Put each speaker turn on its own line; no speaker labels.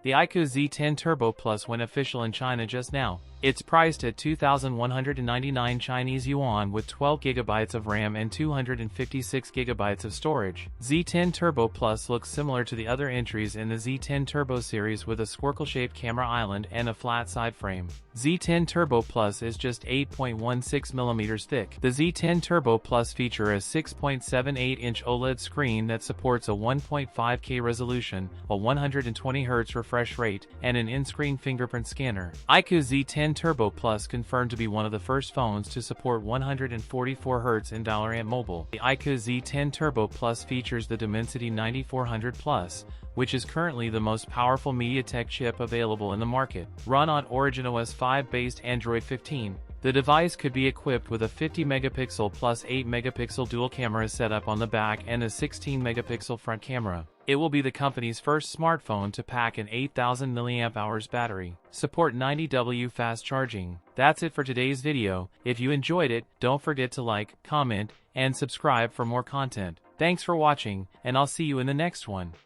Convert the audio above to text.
The iQOO Z10 Turbo Plus went official in China just now. It's priced at 2,199 Chinese yuan with 12 GB of RAM and 256 GB of storage. Z10 Turbo Plus looks similar to the other entries in the Z10 Turbo series with a squircle-shaped camera island and a flat side frame. Z10 Turbo Plus is just 8.16mm thick. The Z10 Turbo Plus feature a 6.78-inch OLED screen that supports a 1.5K resolution, a 120Hz refresh rate, and an in-screen fingerprint scanner. iQOO Z10 Turbo Plus confirmed to be one of the first phones to support 144Hz in dollar-amp mobile. The iQOO Z10 Turbo Plus features the Dimensity 9400 Plus, which is currently the most powerful MediaTek chip available in the market. Run on Origin OS 5 based Android 15. The device could be equipped with a 50-megapixel plus 8-megapixel dual camera setup on the back and a 16-megapixel front camera. It will be the company's first smartphone to pack an 8,000 mAh battery. Support 90W fast charging. That's it for today's video. If you enjoyed it, don't forget to like, comment, and subscribe for more content. Thanks for watching, and I'll see you in the next one.